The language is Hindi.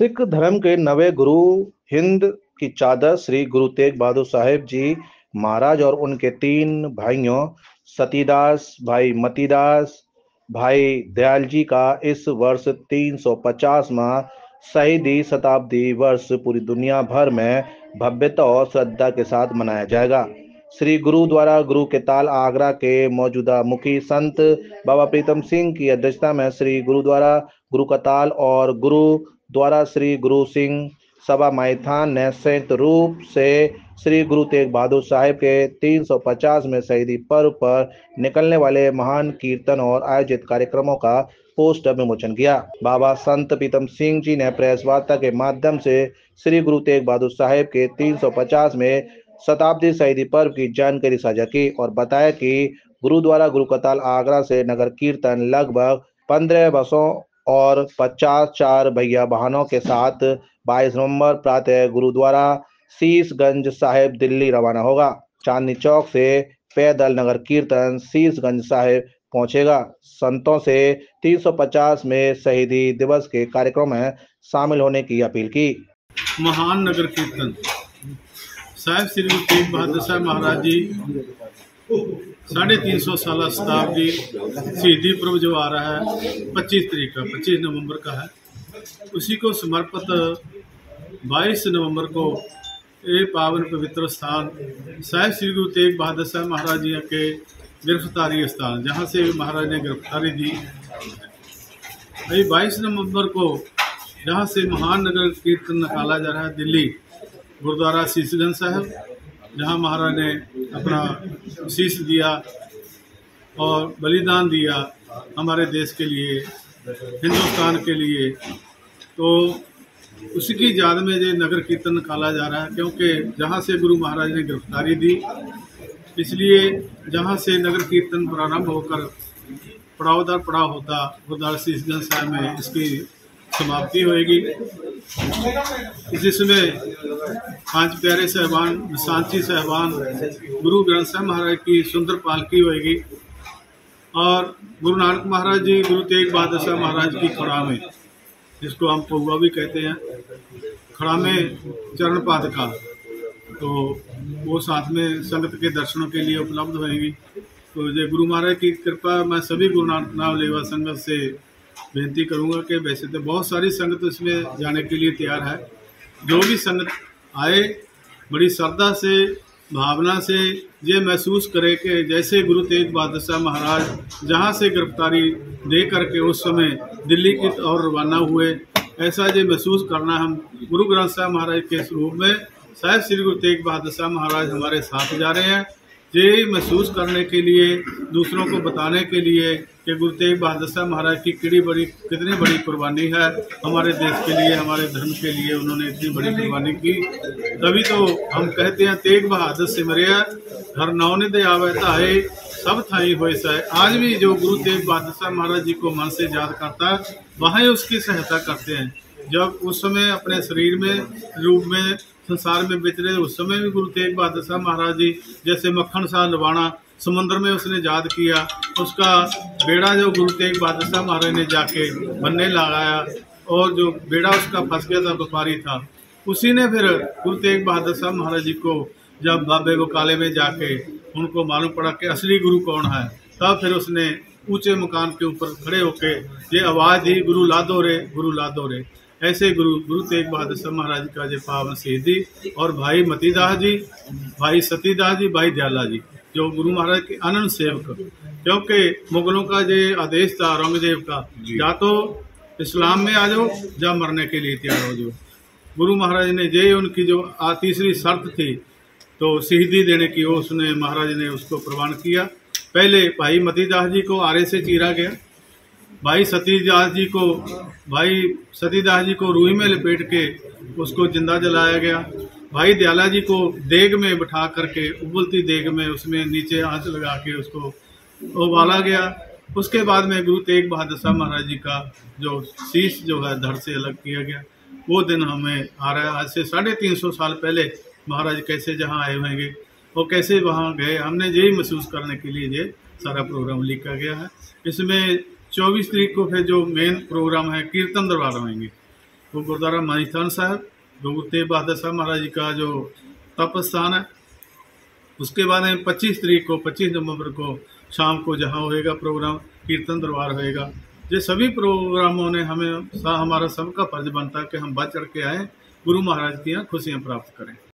सिख धर्म के नवे गुरु हिंद की चादर श्री गुरु तेग बहादुर साहिब जी महाराज और उनके तीन भाइयों सतीदास, भाई मतीदास, भाई दयाल जी का इस वर्ष 350वां शहीदी शताब्दी वर्ष पूरी दुनिया भर में भव्यता और श्रद्धा के साथ मनाया जाएगा। श्री गुरुद्वारा गुरु के ताल आगरा के मौजूदा मुखी संत बाबा प्रीतम सिंह की अध्यक्षता में श्री गुरुद्वारा गुरु का ताल और गुरु द्वारा श्री गुरु सिंह सभा माइथान ने संयुक्त रूप से श्री गुरु तेग बहादुर साहिब के 350वें शहीदी पर्व पर निकलने वाले महान कीर्तन और आयोजित कार्यक्रमों का पोस्टर विमोचन किया। बाबा संत प्रीतम सिंह जी ने प्रेस वार्ता के माध्यम से श्री गुरु तेग बहादुर साहिब के 350वें शताब्दी शहीदी पर्व की जानकारी साझा की और बताया कि गुरुद्वारा गुरु का ताल आगरा से नगर कीर्तन लगभग 15 बसों और 50 चार भैया वाहनों के साथ 22 नवंबर प्रातः गुरुद्वारा शीशगंज साहिब दिल्ली रवाना होगा। चांदनी चौक से पैदल नगर कीर्तन शीशगंज साहिब पहुंचेगा। संतों से 350 में शहीदी दिवस के कार्यक्रम में शामिल होने की अपील की। महान नगर कीर्तन साहिब श्री गुरु तेग बहादुर साहब महाराज जी 350 साल शताब्दी शहीदी पर्व जो आ रहा है 25 नवंबर का है, उसी को समर्पित 22 नवंबर को ये पावन पवित्र स्थान साहिब श्री गुरु तेग बहादुर साहब महाराज जी के गिरफ्तारी स्थान, जहाँ से महाराज ने गिरफ्तारी दी, 22 नवंबर को जहाँ से महान नगर कीर्तन निकाला जा रहा है दिल्ली गुरुद्वारा शीशगंज साहब, जहाँ महाराज ने अपना शीश दिया और बलिदान दिया हमारे देश के लिए, हिंदुस्तान के लिए। तो उसी की याद में ये नगर कीर्तन निकाला जा रहा है, क्योंकि जहाँ से गुरु महाराज ने गिरफ्तारी दी, इसलिए जहाँ से नगर कीर्तन प्रारंभ होकर पड़ाव दर पड़ाव होता गुरुद्वारा शीशगंज साहब में इसकी समाप्ति होएगी। जिसमें 5 प्यारे साहबान, सांची साहबान, गुरु ग्रंथ साहब महाराज की सुंदर पालकी होएगी और गुरु नानक महाराज जी गुरु तेग बहादुर साहब महाराज की खड़ा में, जिसको हम पौवा भी कहते हैं, खड़ा में चरण पादुका, तो वो साथ में संगत के दर्शनों के लिए उपलब्ध होएगी। तो ये गुरु महाराज की कृपा मैं सभी गुरु नानक नाम लेवा संगत से बेनती करूंगा कि वैसे तो बहुत सारी संगत इसमें जाने के लिए तैयार है, जो भी संगत आए बड़ी श्रद्धा से भावना से ये महसूस करे कि जैसे गुरु तेग बहादुर साहब महाराज जहाँ से गिरफ्तारी दे करके उस समय दिल्ली की ओर रवाना हुए, ऐसा ये महसूस करना हम गुरु ग्रंथ साहब महाराज के स्वरूप में साहिब श्री गुरु तेग बहादुर साहब महाराज हमारे साथ जा रहे हैं। ये महसूस करने के लिए, दूसरों को बताने के लिए कि गुरु तेग बहादुर साहब महाराज की कितनी बड़ी कुर्बानी है हमारे देश के लिए, हमारे धर्म के लिए, उन्होंने इतनी बड़ी कुर्बानी की। तभी तो हम कहते हैं तेग बहादुर सिमरिया हर नौने दे आवे ताहे सब थाई होए सहे। आज भी जो गुरु तेग बहादुर साहब महाराज जी को मन से याद करता है, वहीं उसकी सहायता करते हैं। जब उस समय अपने शरीर में रूप में संसार में बेच रहे, उस समय भी गुरु तेग बहादुर साहब महाराज जी जैसे मक्खन सा लवाना समुद्र में उसने याद किया, उसका बेड़ा जो गुरु तेग बहादुर साहब महाराज ने जाके बनने लगाया और जो बेड़ा उसका फंस गया था, व्यापारी था, उसी ने फिर गुरु तेग बहादुर साहब महाराज जी को जब बाबे बकाले में जाके उनको मालूम पड़ा कि असली गुरु कौन है, तब फिर उसने ऊंचे मकान के ऊपर खड़े होके ये आवाज़ दी, गुरु लादो रे, गुरु लादो रे। ऐसे गुरु तेग बहादुर साहब महाराज का जो पावन शहीदी और भाई मतीदास जी, भाई सतीदास जी, भाई दयाला जी जो गुरु महाराज के अनंत सेवक, क्योंकि मुगलों का जो आदेश था औरंगजेब का, या तो इस्लाम में आ जाओ या मरने के लिए तैयार हो जाओ। गुरु महाराज ने ये उनकी जो तीसरी शर्त थी तो शहीदी देने की, वो उसने महाराज ने उसको प्रवान किया। पहले भाई मतीदास जी को आरे से चीरा गया, भाई सतीदास जी को रूई में लपेट के उसको जिंदा जलाया गया। भाई दयाला जी को देग में बिठा करके, उबलती देग में उसमें नीचे आंच लगा के उसको उबाला गया। उसके बाद में गुरु तेग बहादुर साहब महाराज जी का जो शीश जो है धड़ से अलग किया गया। वो दिन हमें आ रहा है, आज से 350 साल पहले महाराज कैसे जहाँ आए होंगे और कैसे वहाँ गए, हमने यही महसूस करने के लिए ये सारा प्रोग्राम लिखा गया है। इसमें 24 तारीख को फिर जो मेन प्रोग्राम है कीर्तन दरबार होंगे, वो गुरुद्वारा मानीथान साहब, गुरु तेग बहादुर साहब महाराज जी का जो तप स्थान है। उसके बाद में 25 नवंबर को शाम को जहाँ होएगा प्रोग्राम, कीर्तन दरबार होएगा। ये सभी प्रोग्रामों ने हमारा सबका फर्ज बनता है कि हम बढ़ चढ़ के आए, गुरु महाराज की यहाँ खुशियाँ प्राप्त करें।